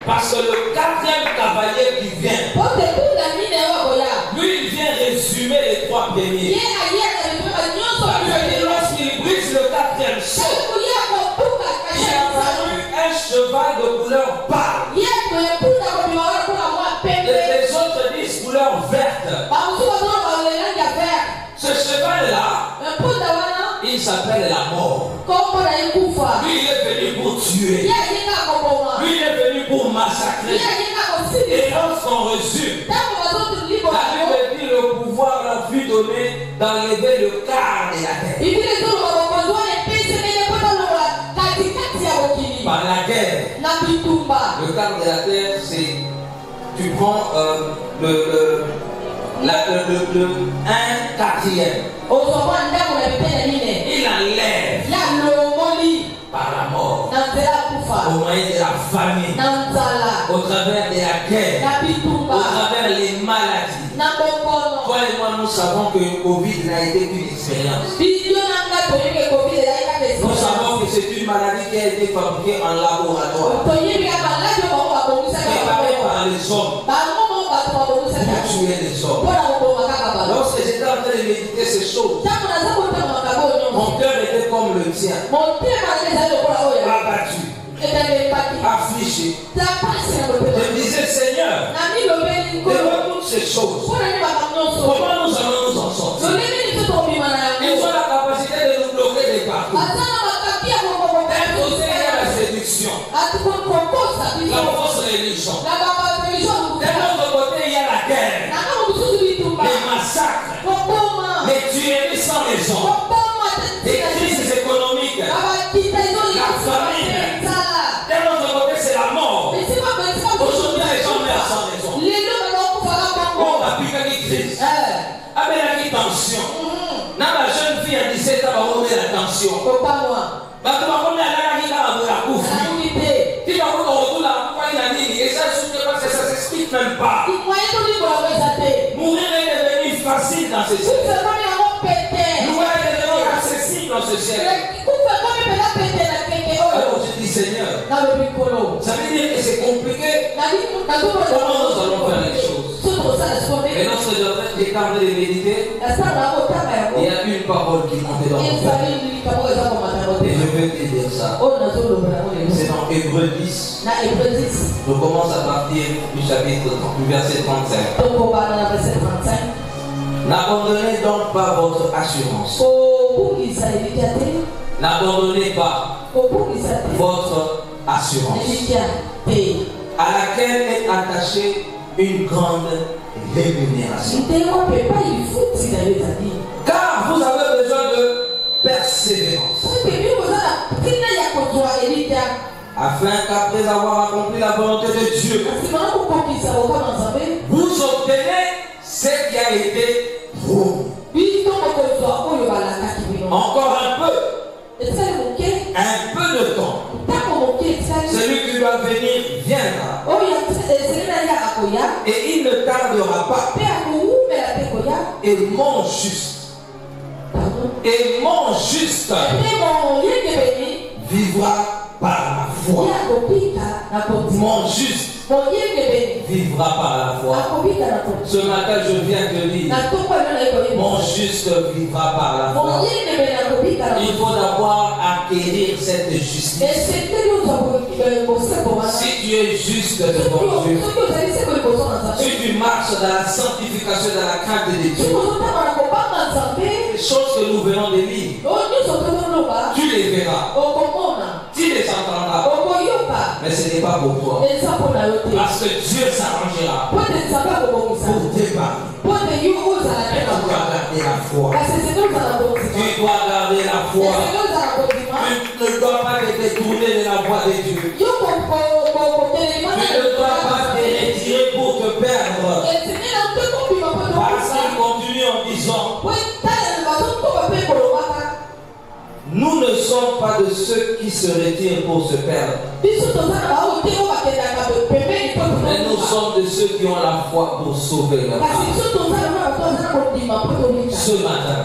Parce que le quatrième cavalier qui vient, lui il vient résumer les trois premiers. Lorsqu'il brise le quatrième saut, il a apparu un cheval de couleur pâle. Les autres disent couleur verte. Ce cheval-là, il s'appelle la mort. Lui, il est venu pour tuer. Lui, il est venu pour massacrer. Et lorsqu'on résume, la Bible dit le pouvoir a vu donné d'enlever le quart de la terre. Par la guerre. Le quart de la terre, c'est. Tu prends le 1/4. Il enlève par la mort, au moyen de la famine, au travers de la guerre, au travers des maladies. Toi et moi, nous savons que le Covid n'a été qu'une expérience. Nous savons que c'est une maladie qui a été fabriquée en laboratoire, préparée par les hommes pour tuer les hommes. Lorsque j'étais en train de méditer ces choses, mon cœur était comme le tien, abattu, affligé. Je me disais, Seigneur, devant toutes ces choses, comment nous allons nous en sortir? Ils ont la capacité de nous bloquer des partout. D'un côté, il y a la séduction, la fausse religion. D'un autre côté, il y a la guerre, les massacres, les tueries sans raison, les crises économiques, la famine. D'un autre côté, c'est la mort. Aujourd'hui, les gens meurent sans raison. On a piqué une crise. Avec la tension. Dans la jeune fille à 17 ans, on met la tension. Tu vas et ça s'explique même pas. Mourir est devenu facile dans ce siècle. Mourir est devenu accessible dans ce siècle. Alors je dis Seigneur, ça veut dire que c'est compliqué. Comment nous allons faire les choses? Et lorsque je vais de méditer, il y a une parole qui monte dans mon cœur. Et je vais te dire ça. C'est dans Hébreux 10. Je commence à partir du chapitre du verset 35. N'abandonnez donc pas votre assurance. N'abandonnez pas votre assurance, à laquelle est attachée une grande rémunération. Car vous avez besoin de persévérance, afin qu'après avoir accompli la volonté de Dieu, vous obtenez ce qui a été promis. Encore un peu de temps. Celui qui doit venir viendra. Et il ne tardera pas. Et mon juste vivra par la foi. Mon juste vivra par la foi. Ce matin, je viens de lire. Mon juste vivra par la foi. Il faut d'abord acquérir cette justice. Si tu es juste devant Dieu, si tu marches dans la sanctification, dans la crainte de Dieu, les choses que nous venons de lire, tu les verras, tu les entendras, mais ce n'est pas pour toi. Parce que Dieu s'arrangera pour t'épargner. Tu dois garder la foi. Tu dois garder la foi. Tu ne dois pas te détourner de la voie de Dieu. Tu ne dois pas te retirer pour te perdre. Parce qu'il continue en disant, nous ne sommes pas de ceux qui se retirent pour se perdre, mais nous sommes de ceux qui ont la foi pour sauver leur âme. Ce matin,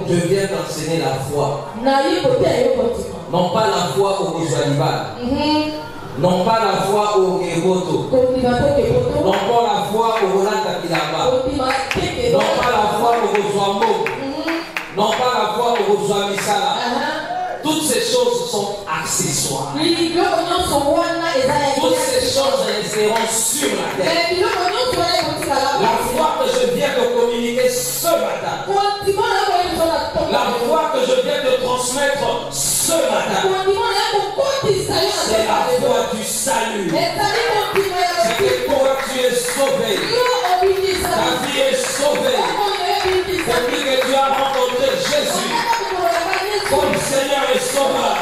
je viens d'enseigner la foi. Non pas la foi au visualival, Non pas la foi au Eboto. Non pas la foi au Rolata Kilaba. Non pas la foi au Rosuambo. Non pas la foi au Rosuamisala. Toutes ces choses sont accessoires. Toutes ces choses seront sur la terre. La foi que je viens de communiquer ce matin. La foi que je viens de transmettre ce matin. C'est la foi du salut. C'est que toi tu es sauvé. Ta vie est sauvée. Depuis que tu as rencontré Jésus comme Seigneur et Sauveur,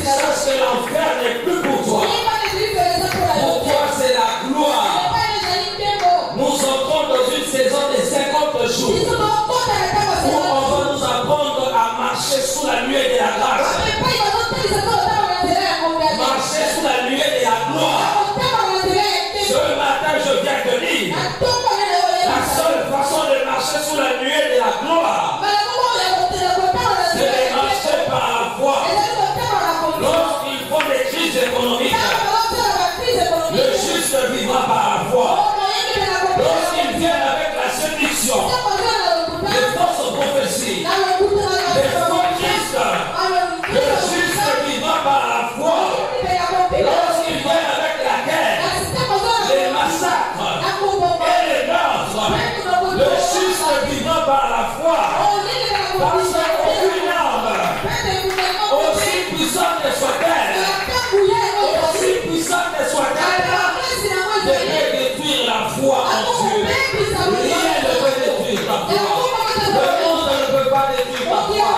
sache que l'enfer n'est plus pour toi. Pour toi c'est la gloire. Nous entrons dans une saison de 50 jours où on va nous apprendre à marcher sous la nuée de la grâce. Marcher sous la nuée de la gloire. Ce matin je viens te dire, la seule façon de marcher sous la nuée de la gloire, c'est de marcher par la foi. Lorsqu'il faut des crises économiques, le juste vivra par la foi. Lorsqu'ils viennent avec la séduction, les fausses prophéties, les faux Christ, le juste vivra par la foi. Lorsqu'ils viennent avec la guerre, les massacres et les meurtres, le juste vivra par la foi. Parce qu'aucune arme, aussi puissante que soit-elle, aussi puissante que soit-elle, ne peut détruire la foi en Dieu. Rien ne peut détruire ta foi. Le monde ne peut pas détruire ta foi.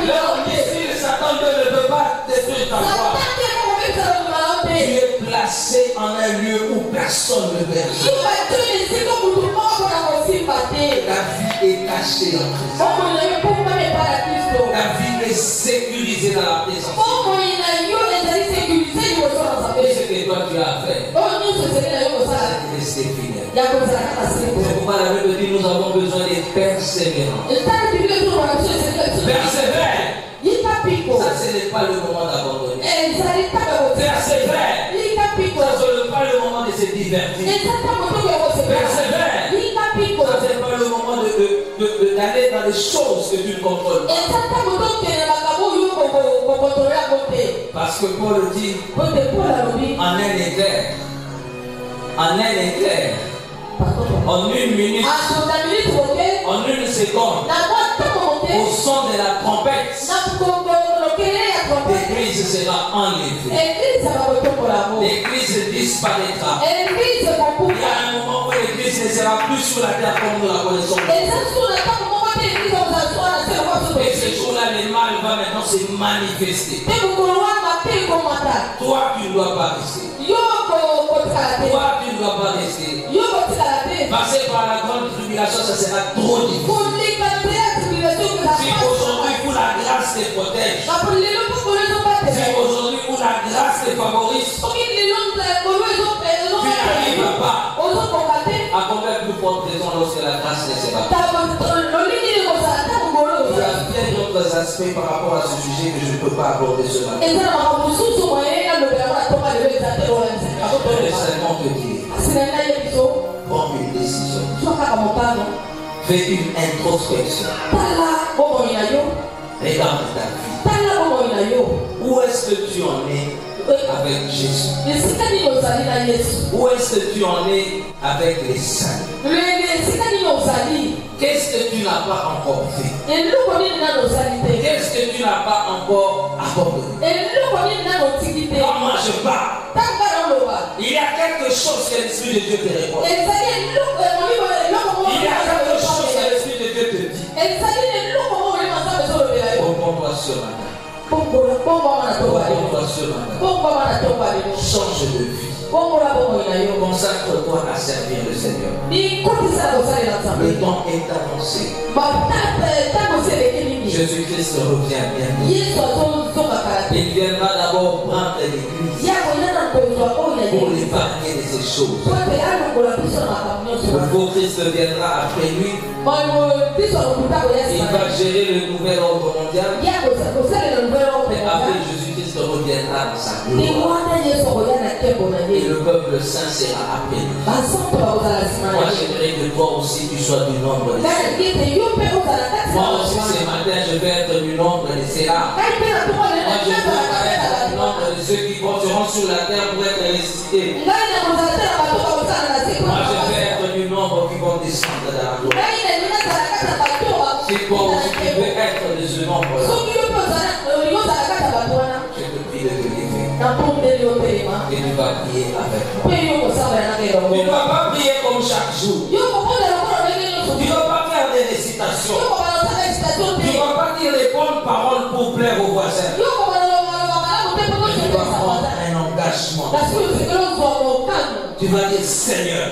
Leur missile Satan ne peut pas détruire ta foi. Tu es placé en un lieu où personne ne verra. Ta vie est cachée en Christ. Ta vie est sécurisée dans la présence. Et ce que toi tu as fait, c'est rester fidèle. C'est pourquoi la Bible dit nous avons besoin de persévérance. Persévère. Ça, ce n'est pas le moment d'abandonner. Persévère. Ça, ce n'est pas le moment de se divertir. Persévère. Ça, ce n'est pas le moment d'aller dans les choses que tu ne contrôles pas. Parce que Paul dit en un éclair, en une minute, en une seconde, au son de la trompette, l'église sera enlevée. L'église disparaîtra. Il y a un moment où l'église ne sera plus sur la terre comme nous la connaissons. Et ce jour-là, le mal va maintenant se manifester. Toi, tu ne dois pas rester. Toi, tu ne dois pas rester. Passer par la grande tribulation, ça sera trop difficile. Si aujourd'hui, pour la grâce te protège, si aujourd'hui, pour la grâce te favorise, tu n'arrives pas à combien plus forte raison lorsque la grâce ne sera pas. Il y a bien d'autres aspects par rapport à ce sujet que je ne peux pas aborder ce matin. Je peux seulement te dire, prends une décision. Fais une introspection. Regarde ta vie. Où est-ce que tu en es avec Jésus? Où est-ce que tu en es avec les saints? Qu'est-ce que tu n'as pas encore fait? Qu'est-ce que tu n'as pas encore abandonné? Quand moi je parle, il y a quelque chose que l'Esprit de Dieu te répond. Il y a quelque chose que l'Esprit de Dieu te dit. Réponds-toi ce matin. Réponds-toi ce matin. Change de vie. Consacre-toi à servir le Seigneur. Le temps est avancé. Jésus-Christ revient bientôt. Il viendra d'abord prendre l'église pour l'épargner de ces choses. Le faux Christ viendra après lui. Il va gérer le nouvel ordre mondial. Et après Jésus-Christ Christ reviendra dans sa gloire. Et le peuple saint sera appelé. Moi, j'aimerais que toi aussi tu sois du nombre de ceux. Moi aussi, ce matin, je vais être du nombre de ceux-là. Moi, je veux être du nombre de ceux qui porteront sur la terre pour être ressuscités. Moi, je vais être du nombre qui vont descendre dans la gloire. Si toi aussi tu veux être de ce nombre-là, je te prie de te lever. Et tu vas prier avec moi. Tu ne vas pas prier comme chaque jour. Tu ne vas pas faire des récitations. Tu ne vas pas dire les bonnes paroles pour plaire aux voisins. Tu vas prendre un engagement. Tu vas dire, Seigneur,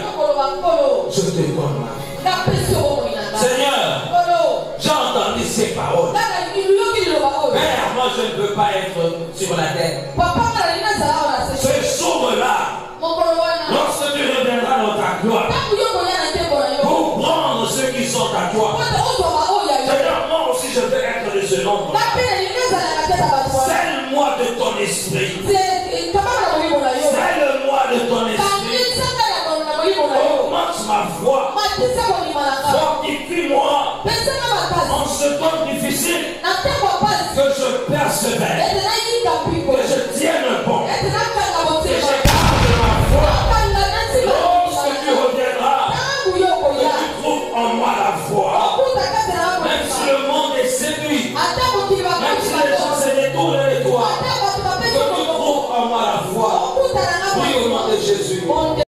je te donne ma vie. Seigneur, j'ai entendu ces paroles. Père, moi je ne peux pas être sur la terre. Ce jour-là, lorsque tu reviendras dans ta gloire, pour prendre ceux qui sont à toi, Seigneur, moi aussi je veux être de ce nombre. Scelle-moi de ton esprit. Scelle-moi de ton esprit. Augmente ma voix. Fortifie-moi en ce temps difficile. Que je persévère. Que je tienne bon. Que je garde ma foi. Lorsque tu reviendras, que tu trouves en moi la foi.